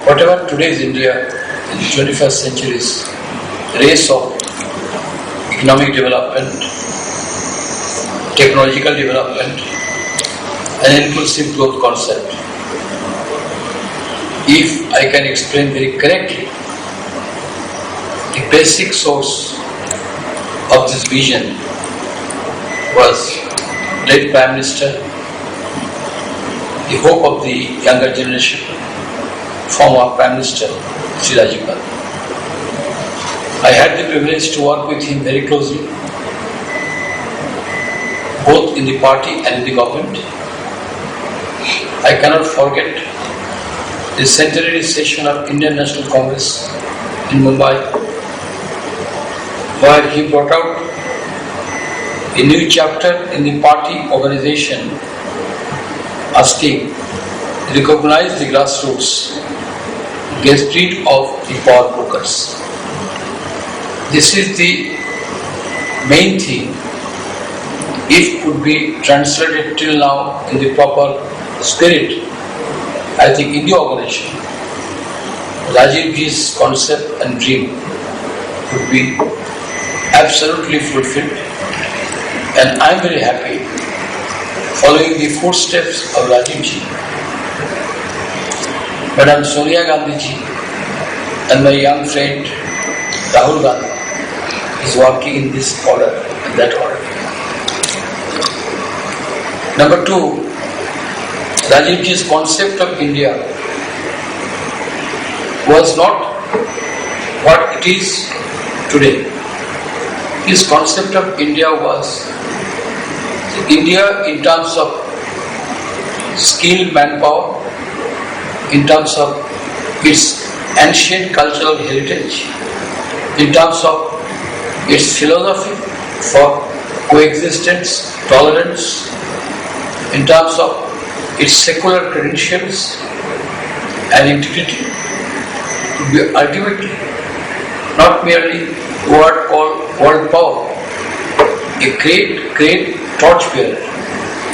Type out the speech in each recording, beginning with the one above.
Whatever today's India in the 21st century is a race of economic development, technological development, and inclusive growth concept. If I can explain very correctly, the basic source of this vision was late Prime Minister, the hope of the younger generation, former Prime Minister, Sri Rajiv Gandhi. I had the privilege to work with him very closely, both in the party and in the government. I cannot forget the centenary session of Indian National Congress in Mumbai, where he brought out a new chapter in the party organization, asking, recognize the grassroots, get rid of the power brokers. This is the main thing. If could be translated till now in the proper spirit, I think in the organization, Rajiv Ji's concept and dream would be absolutely fulfilled, and I am very happy following the footsteps of Rajiv Ji. Madam Sonia Gandhi Ji and my young friend Rahul Gandhi is working in this order and that order. Number two, Rajiv Ji's concept of India was not what it is today. His concept of India was India in terms of skilled manpower, in terms of its ancient cultural heritage, in terms of its philosophy for coexistence, tolerance, in terms of its secular credentials and integrity, to be ultimately not merely what called world power, a great torchbearer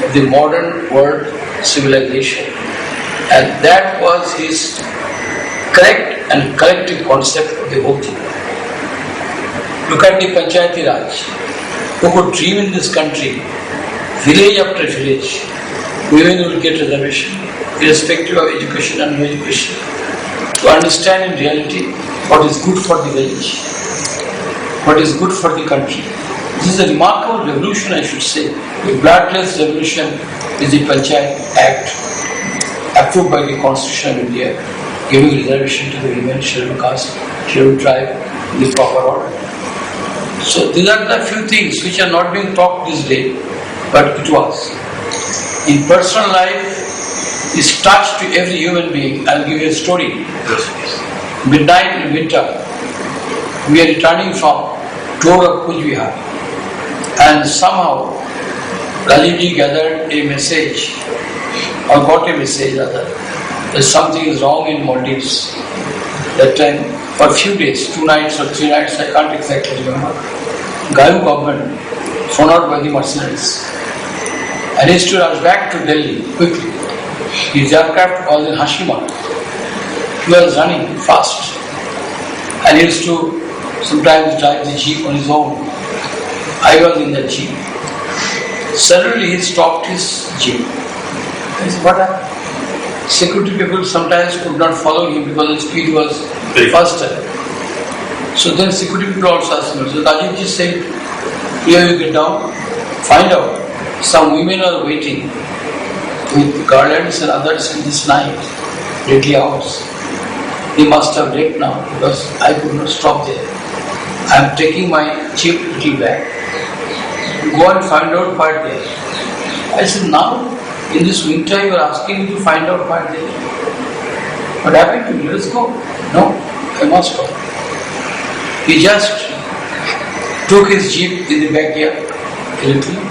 of the modern world civilization. And that was his correct and collective concept of the whole thing. Look at the Panchayati Raj. Who could dream in this country, village after village, women will get reservation, irrespective of education and no education, to understand in reality what is good for the village, what is good for the country. This is a remarkable revolution, I should say. The bloodless revolution is the Panchayat Act, approved by the Constitution of India, giving reservation to the women, scheduled caste, scheduled tribe in the proper order. So these are the few things which are not being talked this day, but it was. In personal life, it's touched to every human being. I'll give you a story. Midnight in winter, we are returning from tour of Kuch Bihar, and somehow Rajiv Ji gathered a message, or got a message rather, that something is wrong in Maldives. That time, for a few days, 2 nights or 3 nights, I can't exactly remember, Gayu government thrown out by the mercenaries. And he used to rush back to Delhi quickly. His aircraft was in Hashima. He was running fast. And he used to sometimes drive the jeep on his own. I was in the jeep. Suddenly he stopped his jeep. I said, what happened? Security people sometimes could not follow him because the speed was very faster. So then security people also asked him. So Rajiv Ji said, here you get down, find out. Some women are waiting with garlands and others in this night, deadly hours. They must have left now because I could not stop there. I am taking my jeep little back. Go and find out why they are. I said, now in this winter you are asking me to find out why they are. What happened to you? Let's go. No, I must go. He just took his jeep in the backyard a little.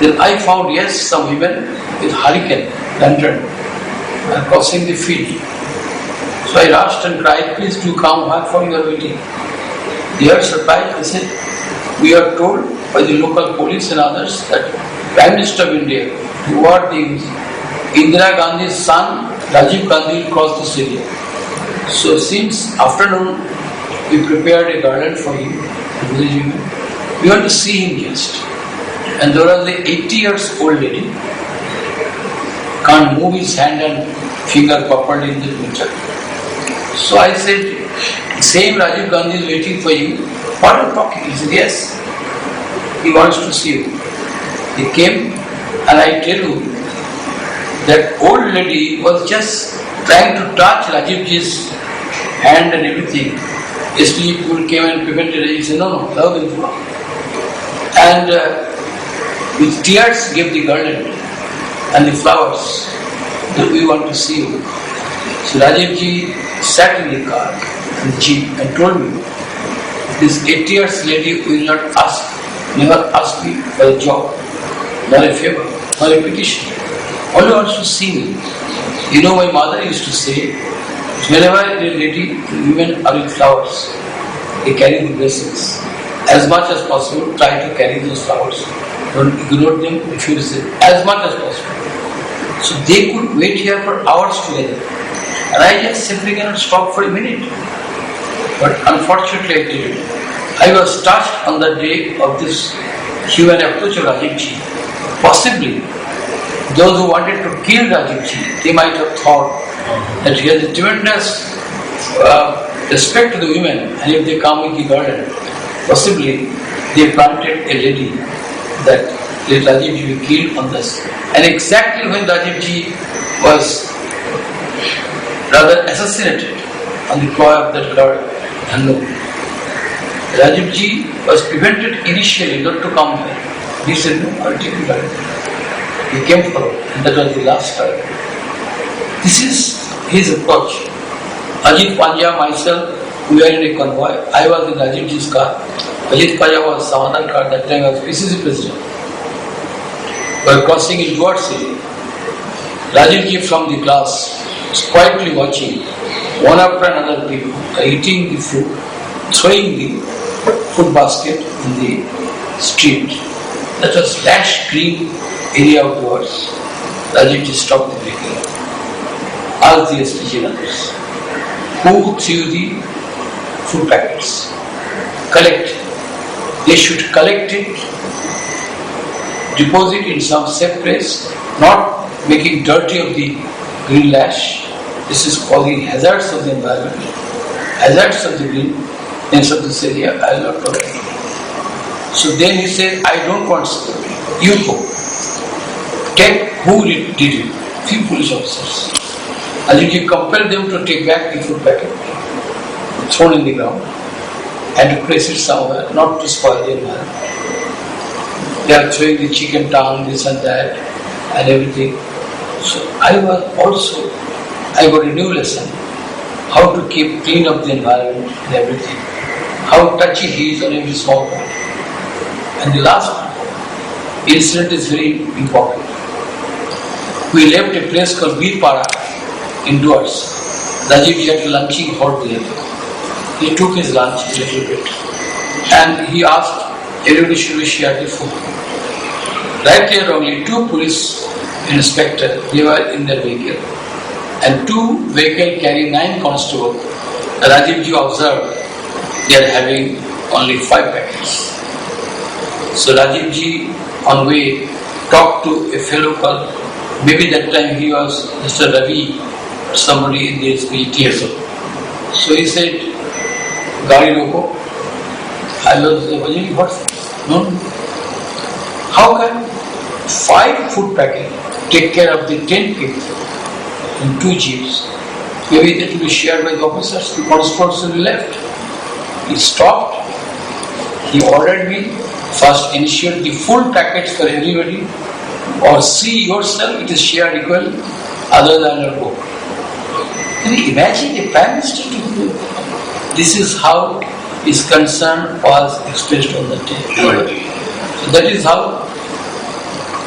Then I found, yes, some women with hurricane lantern and crossing the field. So I rushed and cried, please do come, where for you are waiting? They are surprised. They said, we are told by the local police and others that Prime Minister of India, who are the Indira Gandhi's son, Rajiv Gandhi, will cross this area. So since afternoon we prepared a garland for him, we want to see him just. And there was a 80 years old lady, can't move his hand and finger properly in the picture. So I said, same Rajiv Gandhi is waiting for you. What are you talking? He said, yes. He wants to see you. He came, and I tell you, that old lady was just trying to touch Rajivji's hand and everything. Yesterday people came and prevented it. He said, no, allow them to. And with tears gave the garland and the flowers that we want to see you. So Rajivji sat in the car, in the jeep, and told me, this 80 years lady will not never ask me for a job, nor a favor, nor a petition. Only wants to see me. You know, my mother used to say, whenever a lady, women are with flowers, they carry the blessings. As much as possible, try to carry those flowers. Don't ignore them, refuse them, as much as possible. So they could wait here for hours together. And I just simply cannot stop for a minute. But unfortunately, I did it. I was touched on the day of this human approach of Rajivji. Possibly, those who wanted to kill Rajivji, they might have thought that he has a tremendous respect to the women, and if they come with the garden, possibly they planted a lady that let Rajivji be killed on this. And exactly when Rajivji was rather assassinated on the ploy of that god Dhannu, Rajivji was prevented initially not to come here. He said, no, I'll take you back. He came forward, and that was the last time. This is his approach. Ajit Panja, myself, we were in a convoy. I was in Rajivji's car. Ajit Panja was some other car. That time I was PCC president. We were crossing in Duarte City. Rajivji from the class was quietly watching one after another people eating the food, throwing the food basket in the street. That was lush green area of Duarte. Rajivji stopped the vehicle. Asked the SPG and others, who threw the food packets? Collect. They should collect it, deposit in some safe place, not making dirty of the green lash. This is causing hazards of the environment, hazards of the green, hence of this area. I will not tolerate it. So then he said, I don't want security. You go. Take who did it. Few police officers. Ajit compelled them to take back the food packet, thrown in the ground, and to place it somewhere, not to spoil the environment. They are throwing the chicken tongue, this and that, and everything. So I got a new lesson, how to keep clean up the environment and everything, how touchy he is on every small point. And the last incident is very important. We left a place called Veerpara indoors. Rajivji had lunching hot there. He took his lunch a little bit and he asked everybody should we share the food. Rightly or wrongly, two police inspectors, they were in their vehicle, and two vehicles carrying 9 constables. Rajivji observed they are having only 5 packets. So Rajivji on way talked to a fellow called, maybe that time he was Mr. Ravi, somebody in the TSO. So he said, Gari Roko. I was saying, what's no? How can 5 food packets take care of the 10 people in 2 jeeps? Maybe that will be shared by the officers, the constables will be left. He stopped. He ordered me, first initiate the full packets for everybody, or see yourself it is shared equally, other than your book. Can you imagine a Prime Minister to do it? This is how his concern was expressed on that day. So that is how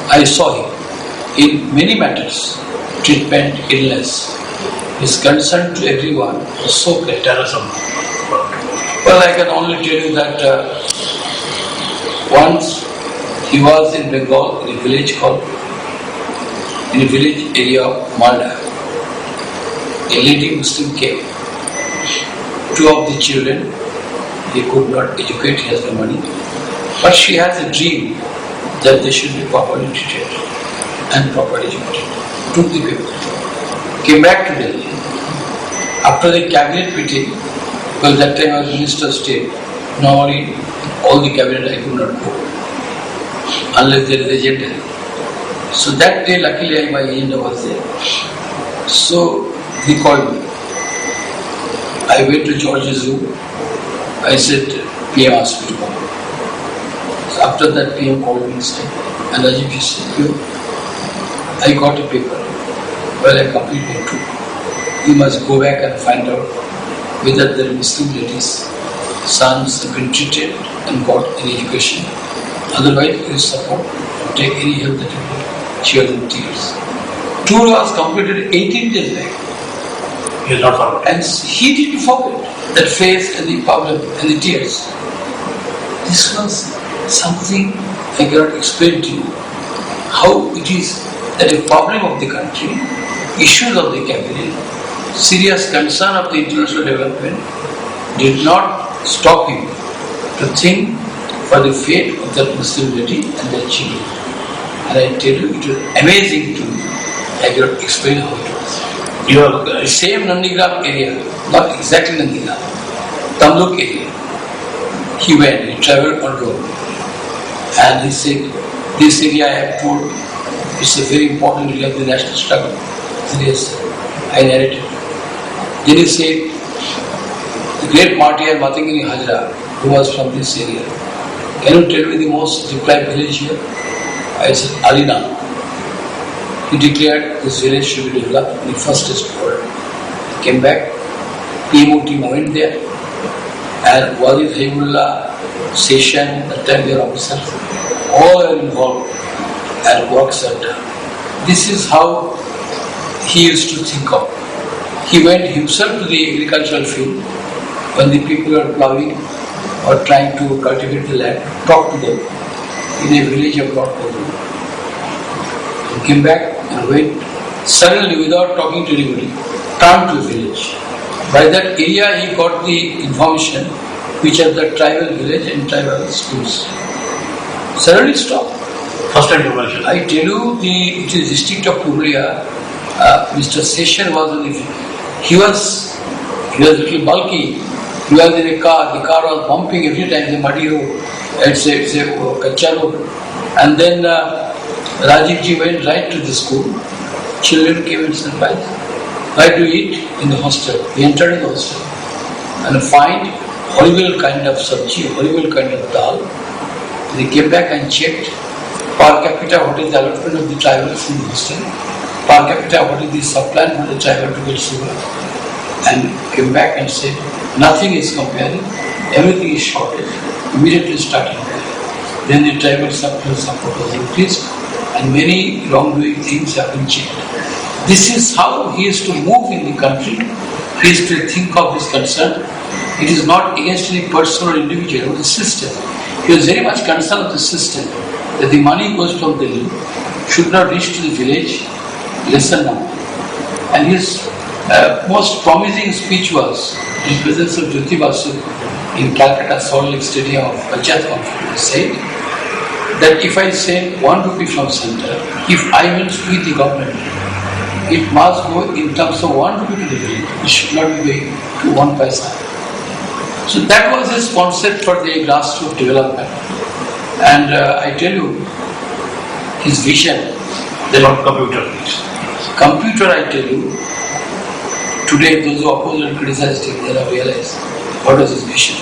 I saw him. In many matters, treatment, illness, his concern to everyone was so great. Well, I can only tell you that once he was in Bengal, in a village area of Malda. A lady Muslim came two of the children. He could not educate, he has no money. But she has a dream that they should be properly treated and properly educated. Took the paper. Came back to Delhi. After the cabinet meeting, because that time I was Minister of State, normally all the cabinet I could not go unless there is agenda. So that day luckily my agenda was there. So he called me. I went to George's room. I said, PM asked me to come. So after that PM called me and said, and Rajiv said, I got a paper. Well, I completely true. You must go back and find out whether the Muslim ladies' sons have been treated and got any education. Otherwise, you support or take any help that you get. She was in tears. Tour was completed 18 days back. He has not forgotten. And he didn't forget that face and the problem and the tears. This was something I cannot explain to you. How it is that a problem of the country, issues of the cabinet, serious concern of the international development did not stop him to think for the fate of that Muslim lady and their children. And I tell you, it was amazing to me. I cannot explain how it was. The same Nandigram area, not exactly Nandigram, Tamluk area. He went, he travelled on road. And he said, this area I have told, it's a very important area of the national struggle. He said, yes, I narrated. Then he said, the great martyr Matangini Hajra, who was from this area, can you tell me the most deprived village here? I said, Alina. He declared this village should be developed in the fastest world. He came back, PMO team went there, and Wazir Haimullah, Session, that time their officers, all are involved and works are done. This is how he used to think of. He went himself to the agricultural field when the people are ploughing or trying to cultivate the land, talk to them in a village of North Korea. He came back and went suddenly without talking to anybody, turned to a village. By that area he got the information which are the tribal village and tribal schools. Suddenly stopped. First time you mentioned. I tell you, it is district of Purulia. Mr. Session was on the he was a little bulky. He was in a car. The car was bumping every time, the muddy road. It's a kacha road. And then Rajiv ji went right to the school. Children came and said, why do you eat in the hostel? He entered the hostel and find horrible kind of sabji, horrible kind of dal. They came back and checked per capita what is the allotment of the tribals in the hostel, per capita what is the supply for the tribal to get sugar, and came back and said nothing is comparing, everything is shortage. Immediately started there. Then the tribal support was increased and many wrongdoing things have been changed. This is how he is to move in the country. He is to think of his concern. It is not against any person or individual, but the system. He was very much concerned with the system, that the money goes from Delhi, should not reach to the village, lesser number. And his most promising speech was in presence of Jyoti Basu in Calcutta Salt Lake Stadium of Panchayat Conference. He said that if I send 1 rupee from center, if I will speak the government, it must go in terms of 1 rupee to the village. It should not be going to 1 paisa. So that was his concept for the grassroots development. And I tell you, his vision. Not computer. Computer, I tell you, today those who oppose and criticize him, they have realized what was his vision.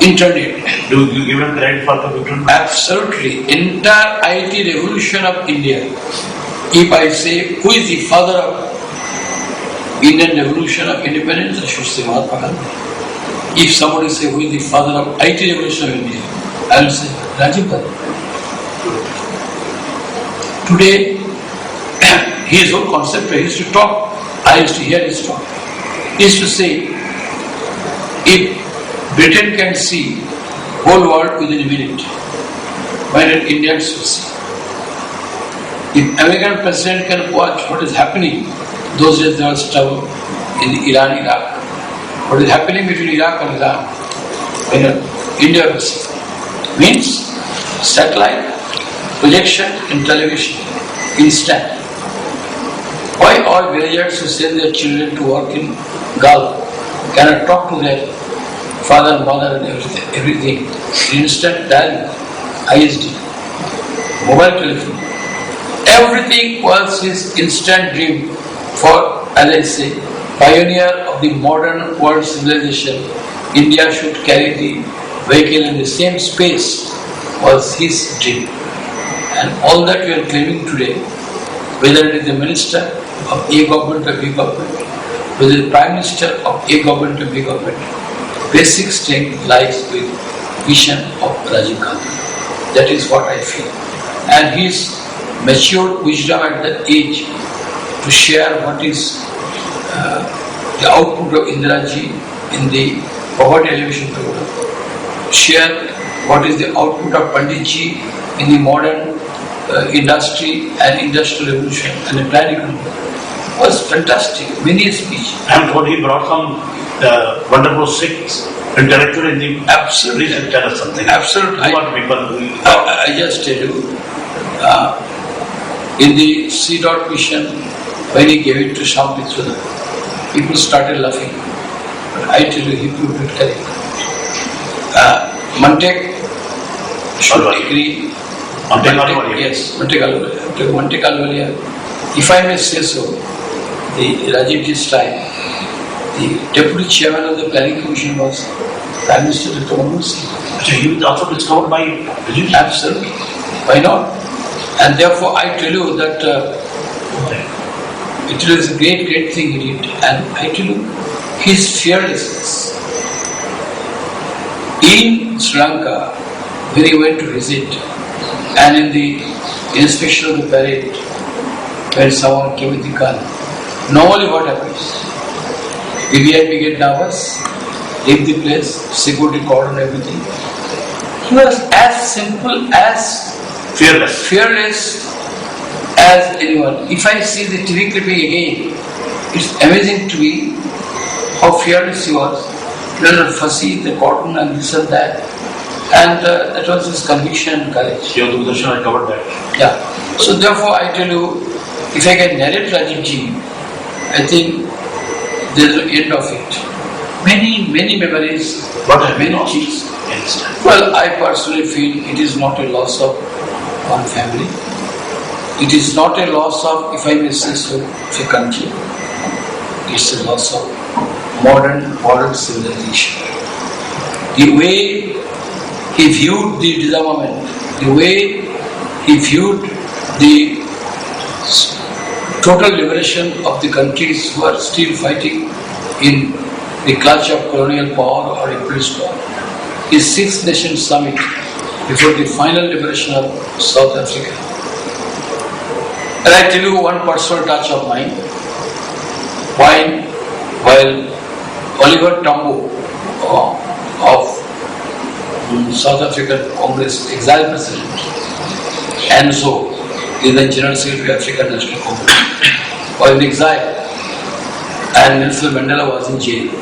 Internet. Do you give him credit for computer? Absolutely. Entire IT revolution of India. If I say who is the father of Indian revolution of independence, I should say Mahatma Gandhi. If somebody say who is the father of IT revolution of India, I will say Rajiv Gandhi. Today, his whole concept, he used to talk, I used to hear his talk. He used to say, if Britain can see whole world within a minute, why not Indians will see? If American president can watch what is happening, those days there was trouble in Iran, Iraq. what is happening between Iraq and Iran, India means satellite, projection in television, instant. Why all villagers who send their children to work in Gulf cannot talk to their father, mother and everything? Instant dial, ISD, mobile telephone. Everything was his instant dream for, as I say, pioneer of the modern world civilization. India should carry the vehicle in the same space was his dream. And all that we are claiming today, whether it is the minister of A government or B government, whether the prime minister of A government or B government, basic strength lies with vision of Rajiv Gandhi. That is what I feel. And his mature wisdom at that age to share what is the output of Indiraji in the poverty alleviation program, share what is the output of Panditji in the modern industry and industrial revolution and the planned economy, was fantastic. Many a speech. I'm told he brought some wonderful Sikhs intellectual in the Absolutely. Please tell us something. Absolutely. Who are people who I just tell you, in the C. Dot mission, when he gave it to Shambhitswada, people started laughing. But I tell you, he proved it correct. Mantek should agree. Yes, Mantek Alvalia. If I may say so, the Rajivji's time, the deputy chairman of the planning commission was Prime Minister Dr. Manmohan Singh. So he was also discovered by Rajiv? Absolutely. Why not? And therefore I tell you that it was a great thing he did. And I tell you, his fearlessness. In Sri Lanka, when he went to visit, and in the inspection of the parade, when someone came with the gun, normally what happens? The VIP get nervous, leave the place, security cordon, everything. He was as simple, as fearless as anyone. If I see the TV clipping again, it's amazing to me how fearless he was. He was not fussy, the cotton and this and that. And that was his conviction and courage. Your Doordarshan, I covered that. Yeah. So therefore I tell you, if I can narrate Rajivji, I think there is an end of it. Many memories, many things. Well, I personally feel it is not a loss of one family. It is not a loss of, if I may say so, of a country. It's a loss of modern world civilization. The way he viewed the disarmament, the way he viewed the total liberation of the countries who are still fighting in the clutch of colonial power or imperialist power. His Six Nations Summit before the final liberation of South Africa. And I tell you one personal touch of mine. While Oliver Tambo of South African Congress, exiled president, and so is the General Secretary of African National Congress, was in exile, and Nelson Mandela was in jail.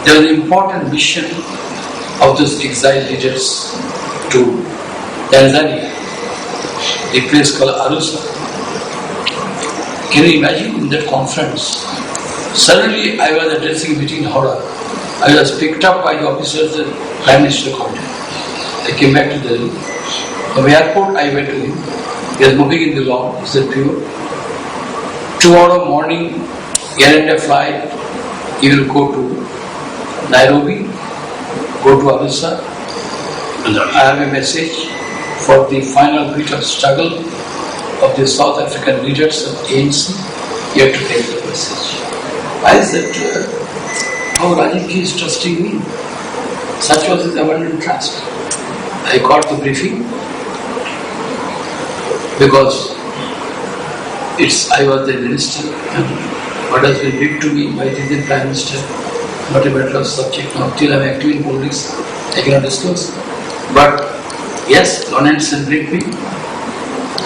There was an important mission of those exiled leaders to Tanzania, a place called Arusha. Can you imagine in that conference? Suddenly I was addressing a meeting in Howrah. I was picked up by the officers and Prime Minister called him. I came back to Delhi. From the airport I went to him. He was moving in the lawn. He said, Pure, tomorrow morning, Air India flight, you will go to Nairobi, go to Arusha. I have a message for the final bit of struggle of the South African leaders of ANC. You have to take the message. I said, how Rajivji is trusting me. Such was his abundant trust. I got the briefing because I was the minister. What has been big to me by the Prime Minister, not a matter of subject. Now, till I am active in politics, I cannot disclose. But yes, Lawrence celebrated me.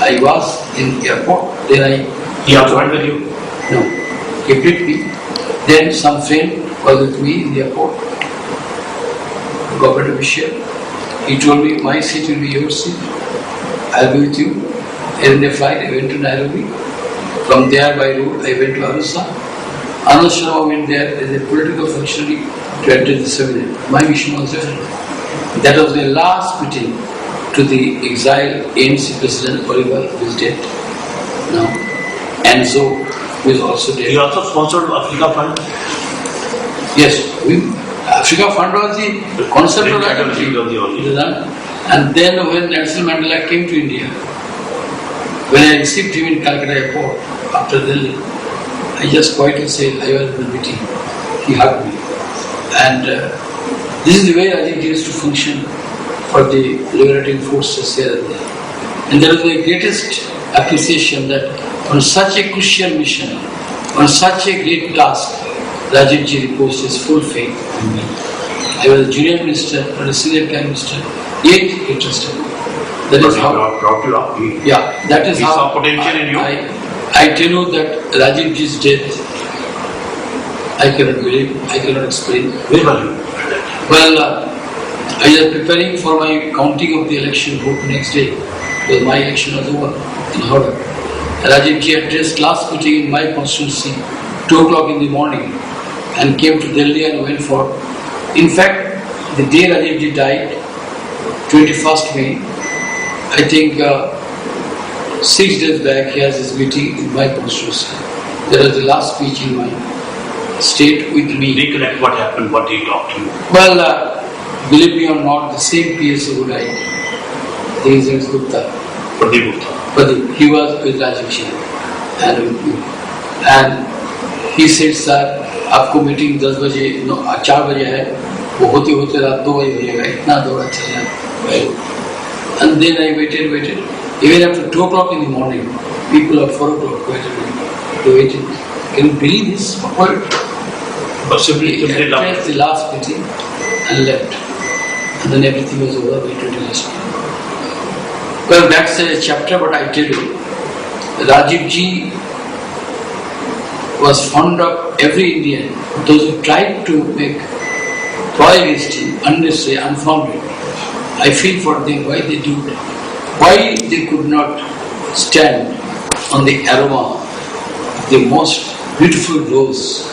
I was in airport. Then He also went with you? No, he briefed me. Then some friend was with me in the airport, government official. He told me, my seat will be your seat. I'll be with you. And in the flight, I went to Nairobi. From there by road, I went to Arusha. Anand Sharma went there as a political functionary to attend the seminar. My mission was there. That was the last meeting to the exiled ANC President Oliver, who is dead now. And so, who is also dead. You also sponsored Africa Fund? Yes, Africa Fund was the concept of that. And then when Nelson Mandela came to India, when I received him in Calcutta airport after Delhi, I just quietly said, I was in the meeting. He hugged me. And this is the way Rajiv used to function for the liberating forces here and there. And that is my greatest appreciation, that on such a crucial mission, on such a great task, Rajiv ji reposed his full faith in me. I was a junior minister, not a senior prime minister, yet he trusted me. That is how. Brought you up. Yeah, that is He how. saw potential in you. I tell you that Rajiv ji's death, I cannot believe, I cannot explain. Where were you? Well, I was preparing for my counting of the election vote next day, because my election was over in Howrah. Rajiv ji addressed last meeting in my constituency, 2 o'clock in the morning, and came to Delhi and went for. In fact, the day Rajiv ji died, 21st May, I think 6 days back, he has his meeting in my constituency. That was the last speech in my state with me. Recollect what happened, what he talked to you. Well, believe me or not, the same PSO who died, his name is Gupta. Pradeep Gupta. Pradeep, he was with Rajiv ji and with me. And he said, sir, आपको meeting 10 बजे 4 बजे है, वो होते होते रात 2 बजे हो जाएगा, इतना दौड़ा चल रहा है. And then I waited. Even after 2 o'clock in the morning, people at 4 o'clock waited. Can you believe this? But simply addressed the last meeting and left. And then everything was over by 21st. Well, that's a chapter, but I tell you, Rajiv ji was fond of every Indian. Those who tried to make ploy against him, unnecessary, unfounded, I feel for them why they do that. Why they could not stand on the aroma of the most beautiful rose